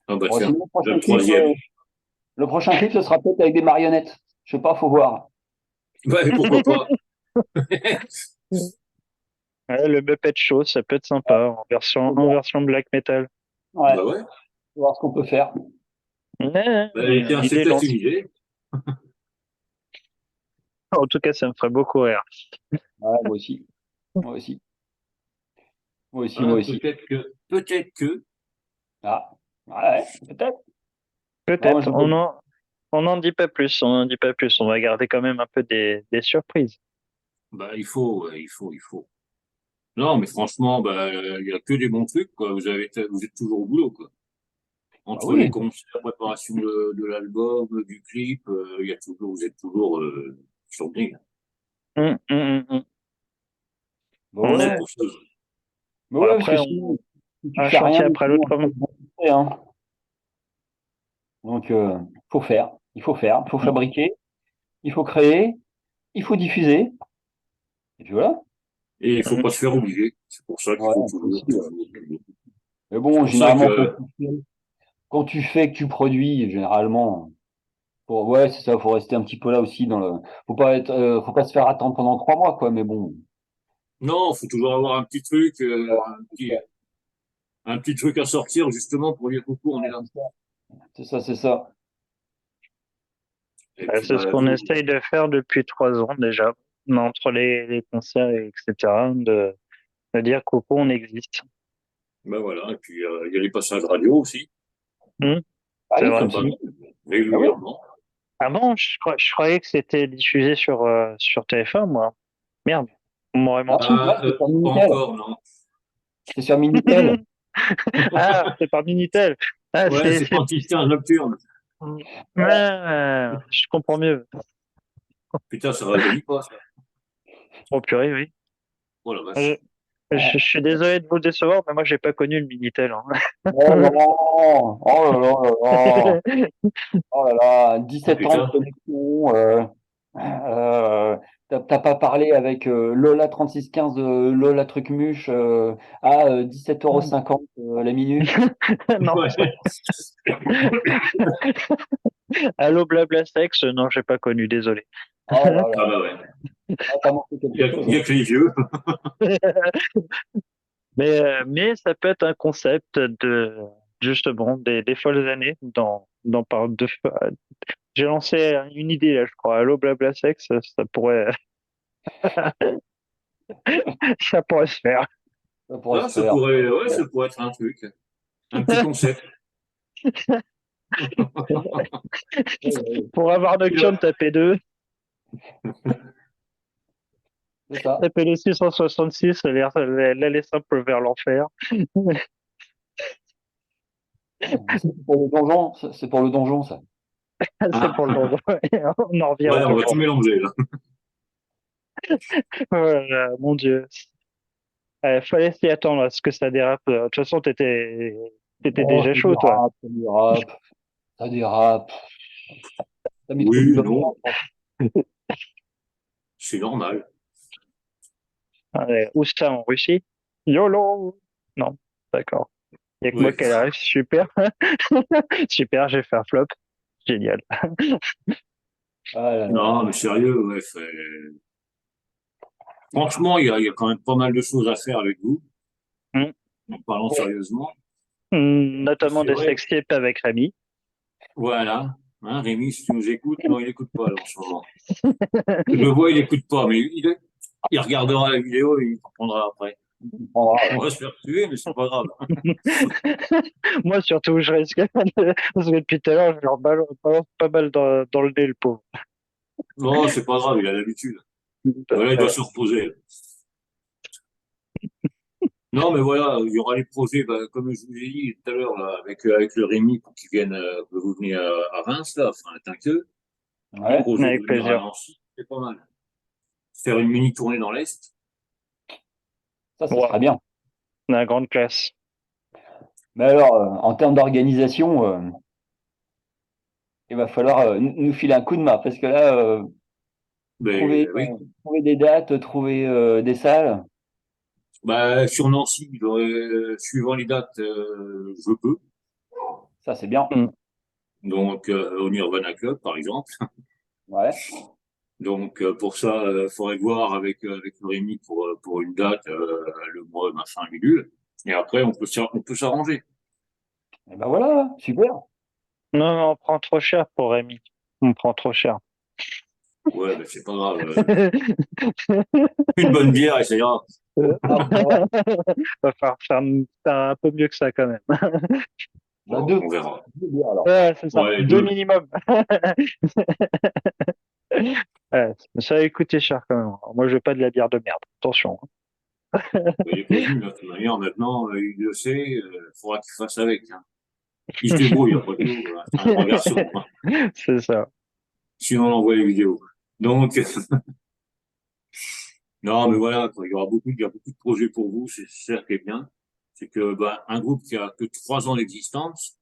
Ah bah Bon, tiens, sinon, là, le troisième. le prochain clip, ce sera peut-être avec des marionnettes. Je sais pas, faut voir. Ouais, pourquoi pas. Ouais, le Muppet Show, ça peut être sympa Faut en voir. version black metal. Ouais, Bah ouais. faut voir ce qu'on peut faire. Bah, tiens, c'est L'idée peut-être une lance. idée. En tout cas, ça me ferait beaucoup rire. Ouais, moi aussi. Moi aussi. Moi aussi, moi Hein, aussi. peut-être que, Ah, ouais, peut-être. Non, Peut-être, je veux. on n'en dit pas plus, on n'en dit pas plus. On va garder quand même un peu des surprises. bah, il faut, ouais, il faut. Non, mais franchement, bah, il y a que des bons trucs, quoi. Vous êtes toujours au boulot, quoi. Bah Entre les oui. concerts, la préparation de l'album, du clip, il y a toujours, vous êtes toujours sur le nez. Hum. Bah On C'est est, ouais. pour ça. Bah bon, ouais, parce que après, sinon, si tu un fais rien, chantier après sinon, l'autre, on comme. peut pas faire, hein. Donc, faut faire. Il faut fabriquer. Il faut créer. Il faut diffuser. Et puis voilà. Et il faut Hum, pas se faire oublier. C'est pour ça qu'il Ouais, faut aussi, toujours, ouais. toujours. Mais C'est bon, pour ça généralement, que, quand tu fais, que tu produis, généralement, ouais, c'est ça, faut rester un petit peu là aussi dans le, faut pas se faire attendre pendant 3 mois, quoi. Mais bon, non, faut toujours avoir un petit truc à sortir, justement, pour dire coucou, on est ouais, là. c'est ça. Et puis, c'est ce bah, qu'on essaye de faire depuis 3 ans déjà. Entre les concerts, etc., de dire Coco, on existe. bah voilà. Et puis, il y a les passages radio aussi, Hum, Ah c'est oui, vrai. comme c'est dit. Ah oui. régulièrement. Ah bon, je croyais que c'était diffusé sur TF1, moi. Merde, on m'aurait menti. Non, c'est sur Pas Minitel. encore, non. C'est sur Minitel. Ah, c'est par Minitel. Ah, Ouais, c'est quand il tient nocturne. Ah, je comprends mieux. Putain, ça rajeunit pas, ça. Oh purée, oui. Oh la Je, vache. je suis désolé de vous décevoir, mais moi, j'ai pas connu le Minitel. Hein. Oh non, oh là là là là, oh là là, Ah 17 ans de putain. connexion. T'as pas parlé avec Lola 3615 de Lola Trucmuche à 17,50 € la minute. Non. Ouais. Allô, blabla sexe, non, j'ai pas connu, désolé. Oh là Ah là, bah ouais. ah, t'as manqué quelque chose, Il y hein. a que les vieux. Mais ça peut être un concept de justement des folles années j'ai lancé une idée là, je crois. Allô, blabla sexe, ça pourrait ça pourrait se faire. Ça pourrait Ah, se faire. ouais, ça pourrait être un truc. Un petit concept. Pour avoir Nocturne, tapez 2, C'est ça. tapez les 666, l'aller simple vers l'enfer. C'est pour le donjon, c'est pour le donjon, ça. C'est pour le Ah, donjon. On en revient ouais, au on va donjon. tout mélanger, là. Voilà, mon Dieu. Fallait s'y attendre à ce que ça dérape. De toute façon, t'étais Oh, déjà ça chaud, toi. dérape, ça dérape, ça dérape. T'as mis trop Oui, d'isolant. non, c'est normal. Où ça, en Russie? YOLO! Non, d'accord. Il n'y a que moi Oui. qui arrive. Super. Super, j'ai fait un flop. Génial. Ah là là. Non, mais sérieux, ouais. Franchement, il y a quand même pas mal de choses à faire avec vous, Mm. en parlant sérieusement. Et Notamment c'est des vrai. sextapes avec Rémi. Voilà. Hein, Rémi, si tu nous écoutes, non, il écoute pas là, en ce moment. Je le vois, il écoute pas, mais il regardera la vidéo et il comprendra après. Il prendra, On va se faire tuer, mais c'est pas grave. Moi, surtout, je risque parce que depuis tout à l'heure, je leur balance pas mal dans le nez, le pauvre. Non, c'est pas grave, il a l'habitude. Voilà, il doit se reposer. Non, mais voilà, il y aura les projets, bah, comme je vous ai dit tout à l'heure, là, avec le Rémi pour qu'il vienne, que vous venez à Reims, là, enfin, à Tinqueux. Les ouais. projets de Avec venir à plaisir. Nancy, c'est pas mal. Faire une mini tournée dans l'Est. Ça serait Wow, bien. la grande classe. Mais alors, en termes d'organisation, il va falloir nous filer un coup de main parce que là, Ben oui. trouver des dates, trouver des salles, Bah, sur Nancy, suivant les dates, je peux. ça c'est bien. Mm. Donc, au Nirvana Club, par exemple. Ouais. Donc, pour ça, il faudrait voir avec le Rémi pour une date, le mois, machin, bidule. Et après, on peut s'arranger. Et ben voilà, super. Non, mais on prend trop cher pour Rémi. On prend trop cher. Ouais, ben, c'est pas grave. Une bonne bière et ça ira. Après, Va falloir faire un peu mieux que ça quand même. bah, Bon, on verra. deux bières, alors. Ouais, c'est ça. Ouais, Deux deux. minimum. Ouais, ça va coûter cher quand même. Alors, moi, je veux pas de la bière de merde. Attention. Il est prévenu, là, de toute manière, maintenant, il le sait, faudra qu'il fasse avec. Hein. Il se débrouille, après tout. Voilà. C'est un grand garçon. Hein. C'est ça. Sinon, on envoie les vidéos. Donc, non, mais voilà, quoi, il y a beaucoup de projets pour vous, c'est ça qui est bien. C'est que, bah, un groupe qui a que 3 ans d'existence,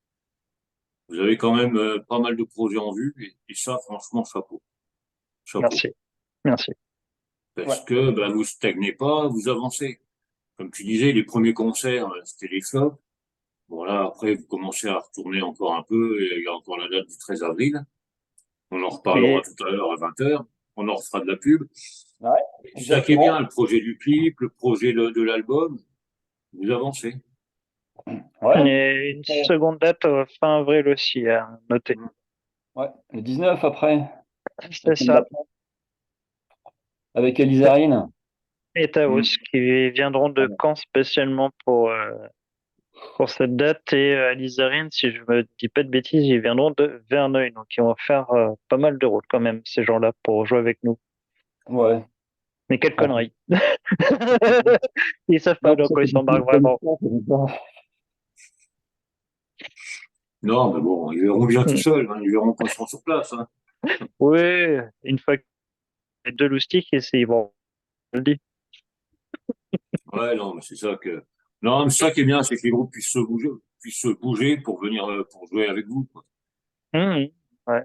vous avez quand même pas mal de projets en vue, et ça, franchement, chapeau. Chapeau. Merci. Merci. Parce Ouais. que, bah, vous stagnez pas, vous avancez. Comme tu disais, les premiers concerts, c'était les flops. Bon, là, après, vous commencez à retourner encore un peu, et il y a encore la date du 13 avril. On en reparlera Et tout à l'heure à 20h. On en refera de la pub. Ouais, C'est ça qui est bien, exactement. le projet du clip, le projet de l'album, vous avancez. Ouais. une seconde date fin avril aussi à noter. Ouais. Le 19 après, la C'est semaine ça. d'après, avec Elizarine. Et Taos Mm. qui viendront de Ouais. Caen spécialement pour cette date et Alizarine, si je me dis pas de bêtises, ils viendront de Verneuil. Donc ils vont faire pas mal de routes quand même ces gens-là pour jouer avec nous. Ouais. Mais quelle En connerie. Ils savent pas Non, dans ça quoi ils fait beaucoup s'embarquent de vraiment. connaissances, c'est ça. Non, mais bon, ils verront bien tout Hmm. seuls, hein, ils verront quand ils seront sur place. Hein. Oui, une fois que les deux loustiques, et c'est bon, je le dis. Ouais, non, mais c'est ça que. Non, mais ça qui est bien, c'est que les groupes puissent se bouger pour venir, pour jouer avec vous. Quoi. Hmm. Ouais.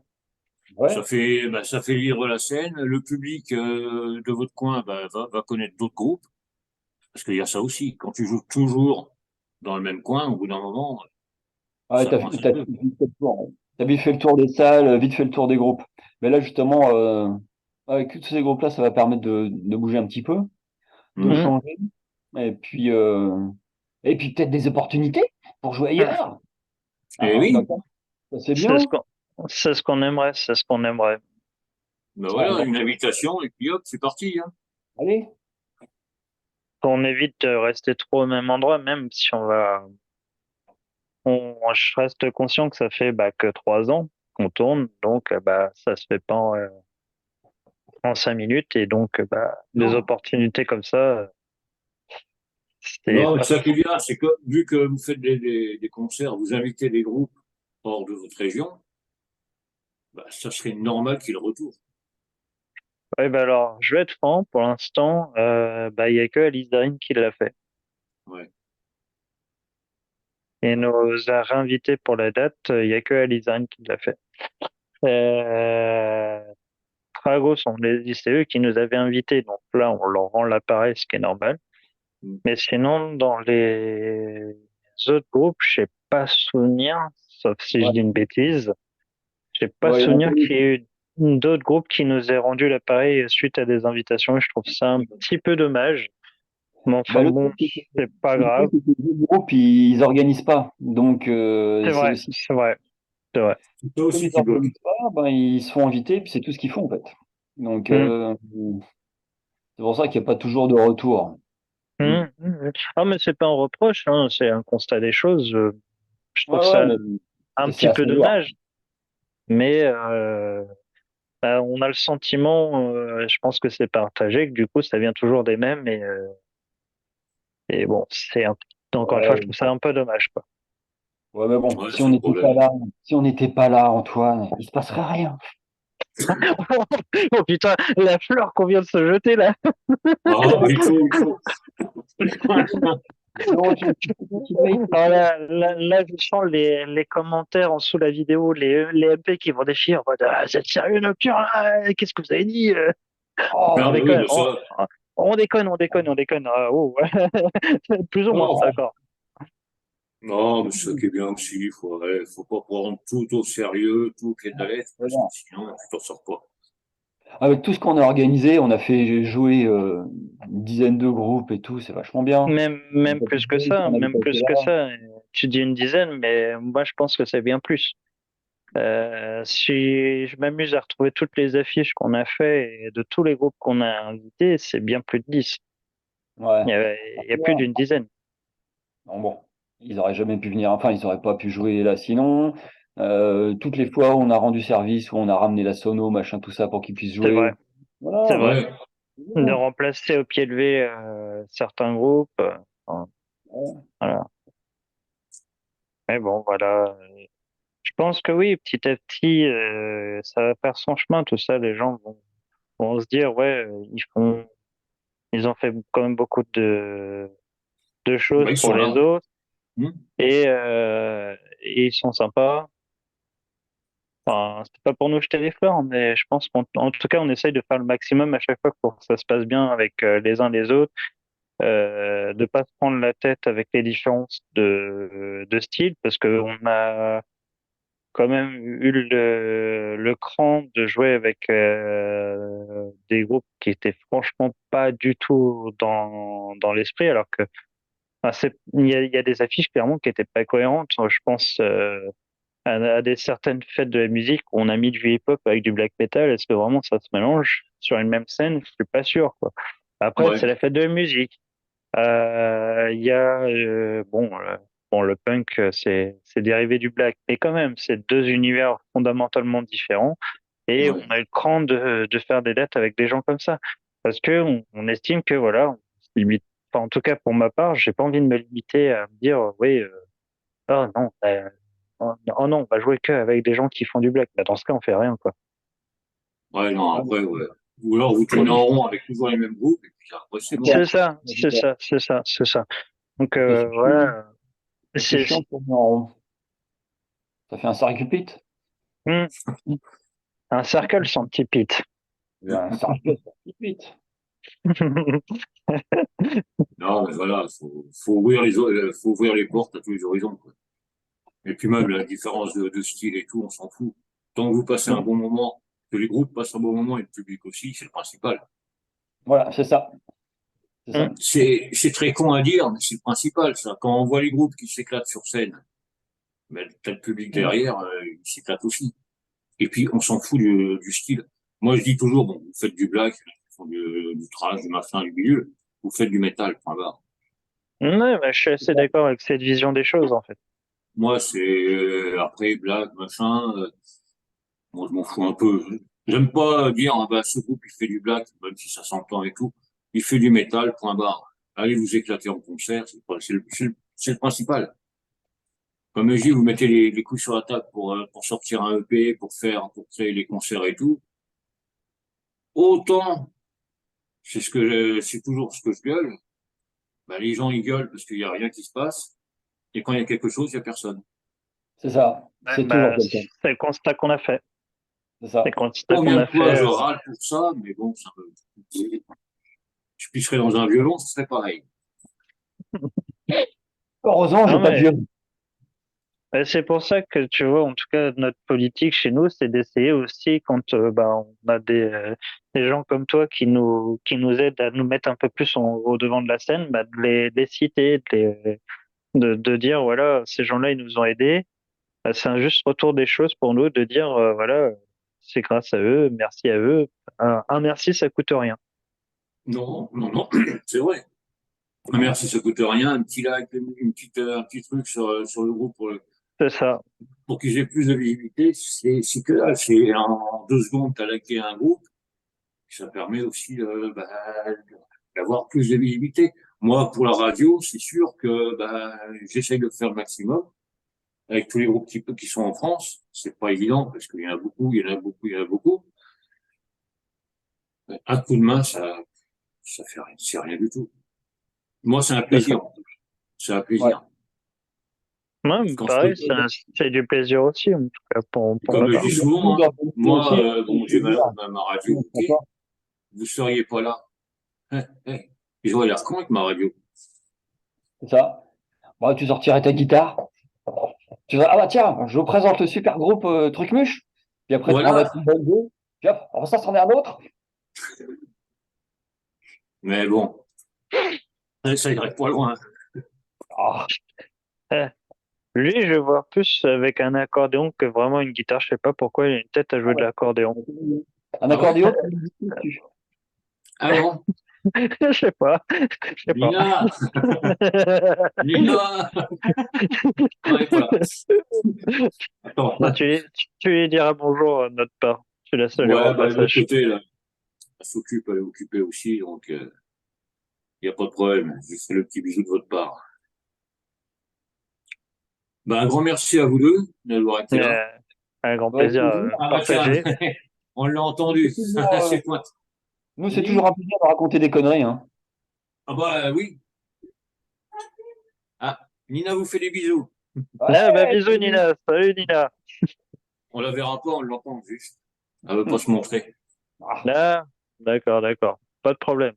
Ouais. Ça fait vivre la scène. Le public de votre coin bah, va connaître d'autres groupes, parce qu'il y a ça aussi. Quand tu joues toujours dans le même coin, au bout d'un moment, Ouais, ça coince un peu. vite fait le tour. Ouais. T'as vite fait le tour des salles, vite fait le tour des groupes. Mais là, justement, avec tous ces groupes-là, ça va permettre de bouger un petit peu, de Mhm. Hmm. changer. Et puis, peut-être des opportunités pour jouer Hmm. ailleurs. Et Ah, oui, d'accord. Ça, c'est C'est ce bien. qu'on c'est ce qu'on aimerait, c'est ce qu'on aimerait. ben Ah, voilà, bon, une invitation, et puis hop, c'est parti. Hein. allez. Qu'on évite de rester trop au même endroit, même si je reste conscient que ça fait que 3 ans qu'on tourne, donc ça se fait pas en 5 minutes, et donc des Non. opportunités comme ça, c'est Non, mais pas ça qui est bien, c'est que vu que vous faites des concerts, vous invitez des groupes hors de votre région, bah, ça serait normal qu'ils retournent. ouais, alors je vais être franc, pour l'instant, il y a que Alice Darine qui l'a fait Ouais. et nous a réinvités pour la date, il y a que Alice Darine qui l'a fait. euh, Tragos, c'est eux qui nous avaient invités, donc là on leur rend l'appareil, ce qui est normal. Mm. Mais sinon, dans les autres groupes, je n'ai pas souvenir, sauf si je Ouais. dis une bêtise, j'ai pas Ouais, il y en a souvenir pas eu. qu'il y ait eu d'autres groupes qui nous aient rendu l'appareil suite à des invitations, et je trouve ça un petit peu dommage. Mais Bah, enfin bon, c'est pas le truc, grave. c'est que les groupes, ils organisent pas. Donc, C'est c'est vrai, aussi c'est vrai. c'est vrai. C'est ça Comme aussi ils qui bloque. organisent pas, ben, ils se font inviter, puis c'est tout ce qu'ils font, en fait. Donc, Mm. c'est pour ça qu'il n'y a pas toujours de retour. Hmm. Ah, mais c'est pas un reproche, hein, c'est un constat des choses. Je trouve Ouais, ouais, ça mais un c'est petit à peu savoir. dommage, mais on a le sentiment, je pense que c'est partagé, que du coup, ça vient toujours des mêmes, et bon, encore une fois, je Ouais, trouve ça un peu dommage, quoi. ouais, mais bon, Ouais, si c'est on le n'était pas problème. là, si on n'était pas là, Antoine, il se passerait rien. Oh putain, la fleur qu'on vient de se jeter là. Ah, il faut. Non, tu dois y- Alors là, je sens les commentaires en dessous de la vidéo, les MP qui vont déchirer en mode ah, vous êtes sérieux, Nocturne là. Qu'est-ce que vous avez dit? On Ah, Oh, mais oui, déconne, mais ça. on déconne, on déconne. Ah, oh, plus ou moins, Oh, d'accord. non, mais ce qui est bien aussi, faut pas prendre tout au sérieux, tout qui est de la lettre, parce que voilà. sinon, tu t'en sors pas. Avec tout ce qu'on a organisé, on a fait jouer une dizaine de groupes et tout, c'est vachement bien. On Même a plus que ça, n'avait même pas été plus que là. ça. Tu dis une dizaine, mais moi je pense que c'est bien plus. Si je m'amuse à retrouver toutes les affiches qu'on a fait et de tous les groupes qu'on a invités, c'est bien plus de 10. Ouais. Il y a plus d'une dizaine. Non, bon, ils auraient jamais pu venir, enfin, ils auraient pas pu jouer là sinon. Toutes les fois où on a rendu service, où on a ramené la sono, machin, tout ça pour qu'ils puissent C'est vrai, jouer. c'est Voilà. vrai. Ouais, De Voilà. remplacer au pied levé certains groupes. Enfin, Ouais. voilà. Mais bon, voilà. Je pense que oui, petit à petit, ça va faire son chemin, tout ça. Les gens vont se dire, ouais, ils ont fait quand même beaucoup de bah, choses ils pour sont les là. autres Hmm. et ils sont sympas. Enfin, c'est pas pour nous jeter des fleurs, mais je pense qu'en tout cas, on essaye de faire le maximum à chaque fois pour que ça se passe bien avec les uns les autres, de pas se prendre la tête avec les différences de style, parce que on a quand même eu le cran de jouer avec des groupes qui étaient franchement pas du tout dans l'esprit, alors que enfin, il y a des affiches clairement qui étaient pas cohérentes. Je pense à des certaines fêtes de la musique où on a mis du hip-hop avec du black metal. Est-ce que vraiment ça se mélange sur une même scène? Je suis pas sûr, quoi. Après, c'est Ouais, la fête de la musique. Il y a bon le punk c'est dérivé du black, mais quand même c'est deux univers fondamentalement différents et ouais. on a eu le cran de faire des dates avec des gens comme ça parce que on estime que voilà on se limite. Enfin, en tout cas pour ma part, j'ai pas envie de me limiter à me dire oui oh non oh non on va jouer que avec des gens qui font du black. Bah, dans ce cas on fait rien quoi. Ouais, non, Ouais, après, ouais. Ou alors vous tournez en rond avec toujours les mêmes groupes, et puis après, c'est c'est bon. ça. C'est ça. Donc Après, c'est chiant. voilà C'est c'est chiant pour nous en rond. Ça fait un circuit. hmm, un cercle sans petit pit. Un circuit. Non, mais voilà, faut ouvrir faut ouvrir les portes à tous les horizons, quoi. Et puis même la différence de style et tout, on s'en fout. Tant que vous passez un bon moment, que les groupes passent un bon moment et le public aussi, c'est le principal. Voilà, c'est ça. C'est ça. C'est très con à dire, mais c'est le principal, ça. Quand on voit les groupes qui s'éclatent sur scène, mais t'as le public derrière, il s'éclate aussi. Et puis, on s'en fout du style. Moi, je dis toujours, bon, vous faites du black, du thrash, du machin, du milieu, vous faites du métal, point barre. Ouais, bah, je suis assez d'accord avec cette vision des choses, en fait. Moi, c'est après black, machin, moi, je m'en fous un peu. J'aime pas dire, ah, bah, ce groupe, il fait du black, même si ça s'entend et tout. Il fait du métal, point barre. Allez vous éclater en concert, c'est le principal. Comme je dis, vous mettez les coups sur la table pour sortir un EP, pour créer les concerts et tout. Autant, c'est toujours ce que je gueule. Bah, les gens, ils gueulent parce qu'il y a rien qui se passe. Et quand il y a quelque chose, il y a personne. C'est ça. Ouais, C'est toujours bah, quelqu'un. c'est le constat qu'on a fait. C'est C'est ça. le constat qu'on Combien de a fois fait. je râle pour ça, mais bon, je pisserais dans un violon, ce serait pareil. Heureusement, j'ai Non, pas de mais vieux. c'est pour ça que, tu vois, en tout cas, notre politique chez nous, c'est d'essayer aussi, quand bah, on a des gens comme toi qui nous aident à nous mettre un peu plus au devant de la scène, bah, de les citer, de dire, voilà, ces gens-là, ils nous ont aidés. C'est un juste retour des choses pour nous de dire, voilà, c'est grâce à eux, merci à eux. Un merci, ça coûte rien. Non, non, non, c'est vrai. Merci, ça coûte rien. Un petit like, un petit truc sur le groupe C'est ça. pour qu'ils aient plus de visibilité, c'est que là, c'est en 2 secondes, tu as liké un groupe. Ça permet aussi d'avoir plus de visibilité. Moi, pour la radio, c'est sûr que j'essaye de faire le maximum avec tous les groupes qui sont en France. C'est pas évident parce qu'il y en a beaucoup, il y en a beaucoup, il y en a beaucoup. Un coup de main, ça fait rien, c'est rien du tout. Moi, c'est un C'est ça. plaisir. C'est un Ouais. plaisir. Ouais, Quand je pareil, peux, c'est du plaisir aussi, en tout cas, pour comme ma je part. dis souvent, hein, moi, bon, j'ai ma radio, ok, D'accord. vous seriez pas là. Hein, hein. Ils auraient l'air con avec ma radio. C'est ça. Bon, tu sortirais ta guitare. Tu vas, ah bah tiens, je vous présente le super groupe Trucmuche. Puis après, tu prendrais Voilà. une bonne idée. Puis hop, alors ça, c'en est un autre. Mais bon, ça irait pas loin. Ah, Eh, lui, je vois plus avec un accordéon que vraiment une guitare. Je sais pas pourquoi il a une tête à jouer de l'accordéon. un Ah ouais? accordéon, t'as une musique dessus. Ah bon? Je sais pas. Je sais pas. Nina! Nina! Ouais, voilà. Attends. Bah, tu lui diras bonjour de notre part. Tu la salueras Ouais, au de l'autre passage. côté, là, elle est occupée aussi, donc il n'y a pas de problème. Je fais le petit bisou de votre part. Un grand merci à vous deux d'avoir été là. Euh, un grand Ouais, plaisir Ah bah tiens, partagé. on l'a c'est entendu. toujours, C'est quoi? nous, c'est toujours Oui. un plaisir de raconter des conneries, hein. Ah oui. Ah, Nina vous fait des bisous. Ah, bah, Ouais, bisous, Nina. Salut, Nina. On la verra pas, on l'entend juste. Elle veut pas se montrer. ah, Là, d'accord, d'accord. Pas de problème.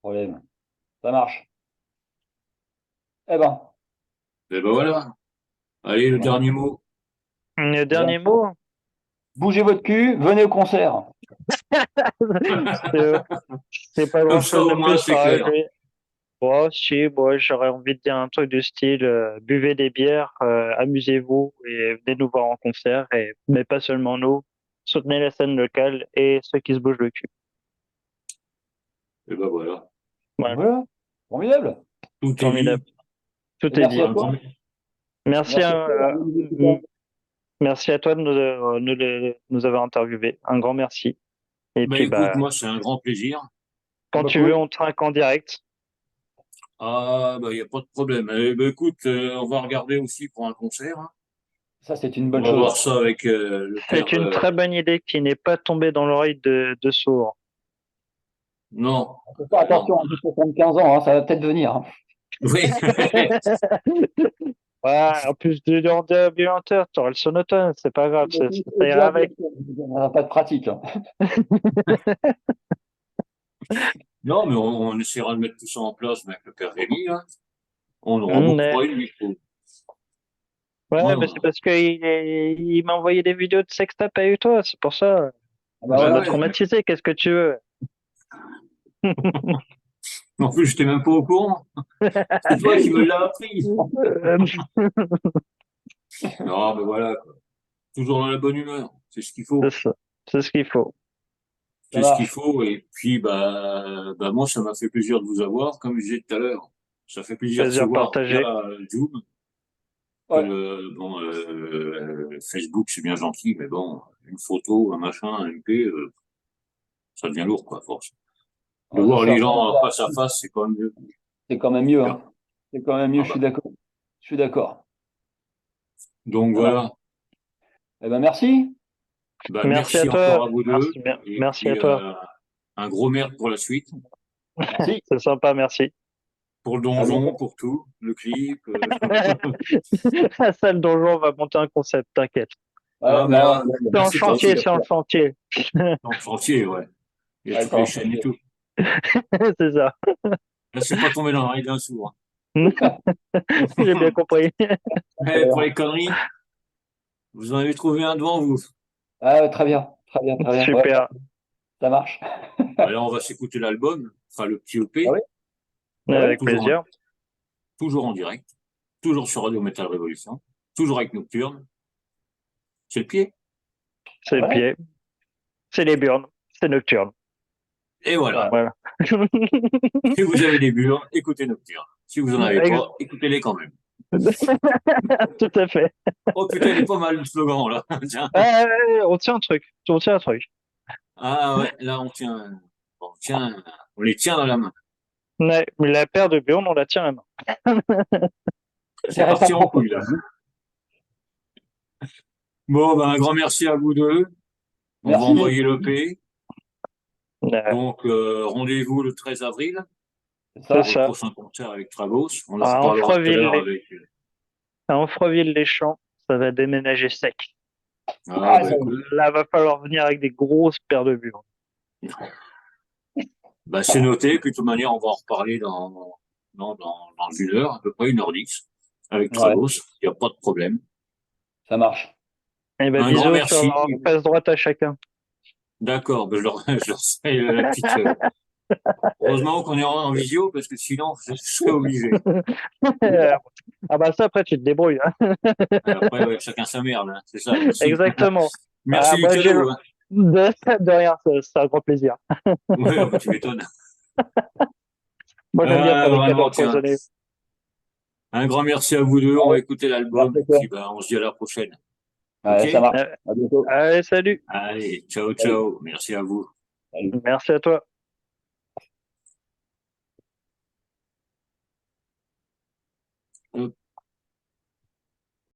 problème. Ça marche. Eh ben, Et ben voilà. Allez, le voilà. dernier mot. Le dernier mot, Bougez votre cul, venez au concert. c'est c'est pas Comme grand ça, chose de au moins, plus c'est à clair. rajouter. Bon, si, moi, j'aurais envie de dire un truc du style, buvez des bières, amusez-vous et venez nous voir en concert, mais pas seulement nous. Soutenez la scène locale et ceux qui se bougent le cul. Et ben voilà. Voilà, Voilà. Formidable. Tout est formidable. dit. Tout est Merci à dit. Un toi. grand, Merci Merci à à, toi. merci à toi de nous avoir interviewés. Un grand merci. Et puis, écoute, bah, moi, c'est un grand plaisir. Ah quand bah tu veux, cool. on traque en direct. Ah, il n'y a pas de problème. Écoute, on va regarder aussi pour un concert, hein. Ça, c'est une On bonne va chose. voir ça avec le C'est père. une très bonne idée qui n'est pas tombée dans l'oreille de sourds. Non, Faut faire non. attention, j'ai 75 ans, hein, ça va peut-être venir, hein. Oui. Ouais, en plus du ordinateur, tu auras le sonotone, c'est pas grave, ça ira avec. On n'a pas de pratique, hein. Non, mais on essaiera de mettre tout ça en place avec le père Rémi, là. On le Ouais, remboursera une micro. Ouais, ouais, mais c'est parce il m'a envoyé des vidéos de sextape avec toi, c'est pour ça. Ah bah Ça ouais, m'a ouais. traumatisé, qu'est-ce que tu veux? En plus, j'étais même pas au courant. C'est toi qui me l'as appris. Non, mais voilà, quoi. Toujours dans la bonne humeur. C'est ce qu'il C'est faut. ça, c'est ce qu'il faut. ça C'est ce qu'il marche. faut. Et puis, moi, ça m'a fait plaisir de vous avoir, comme je disais tout à l'heure. Ça fait plaisir de se Plaisir voir via partagé. Zoom. Que Ouais. Facebook, c'est bien gentil, mais bon, une photo, un machin, un MP, ça devient lourd, quoi, à force. De Ah, c'est voir ça. les gens face à face, c'est quand même mieux. C'est quand même mieux, hein. C'est quand même mieux, Ah je suis bah. d'accord. Je suis d'accord. Donc Ça marche. voilà. Eh ben, merci. Merci à Merci encore toi. à vous deux. Merci, Et merci à puis, toi. un gros merde pour la suite. Merci. C'est sympa, merci. Pour le À donjon, bientôt. pour tout, le clip. La salle donjon va monter un concept, t'inquiète. Ouais, Ah, mais non, là, C'est en c'est pas chantier, facile à c'est en faire. chantier. En chantier, ouais. Il y a ouais, toutes ça les va chaînes et changer. tout. C'est ça. Là, c'est pas tombé dans l'oreille d'un sourd. J'ai bien compris. Eh, pour les conneries, vous en avez trouvé un devant vous. Ah, ouais, très bien. Très bien, très bien. Ouais, Super. ça marche. Alors, on va s'écouter l'album, enfin le petit Ah oui? EP, Ah oui? Avec toujours, plaisir. toujours en direct, toujours sur Radio Metal Révolution, toujours avec Nocturne. C'est le pied. C'est le Ouais. pied. C'est les burnes. C'est nocturne. Et voilà. Voilà. Si vous avez des burnes, écoutez Nocturne. Si vous en avez Ex- pas, écoutez-les quand même. Tout à fait. Oh putain, il est pas mal le slogan là. Tiens. On tient un truc. On tient un truc. Ah ouais, là on les tient dans la main. Ouais, mais la paire de burnes, on la tient à la main. C'est parti en couille là. Bon, ben, un grand merci à vous deux. On va Merci. envoyer l'EP. Ouais, Donc, rendez-vous le 13 avril C'est c'est ça. pour le ça. prochain concert avec Travos. On en Ah, reparlera tout à l'heure avec. À Onfreville-les-Champs, ça va déménager sec. Ah, bah, ça- écoute, Là, va falloir venir avec des grosses paires de burnes. bah, c'est noté. Puis, de toute manière, on va en reparler dans une heure, à peu près 1h10, avec Ouais, Travos. Il n'y a pas de problème. ça marche. Eh ben, Un grand bisous merci. sur la face droite à chacun. D'accord, ben, je leur ferai la petite. Heureusement qu'on est en visio, parce que sinon, je serais obligé. Ah bah ça, après, tu te débrouilles. Hein. Après, ouais, chacun sa merde, hein, c'est ça. Merci. Exactement. Merci Ah, du bah, cadeau. Hein. de rien, c'est un grand plaisir. Ouais, bah, tu m'étonnes. Moi, j'aime bien faire des cadeaux Vraiment, tiens. empoisonnés. Un grand merci à vous deux. On va écouter l'album. Merci Et à toi. puis, bah, on se dit à la prochaine. Ouais, Ok? ça marche. Euh, À bientôt. Allez, salut. Allez, ciao, Salut. ciao. Merci à vous. Salut. Merci à toi.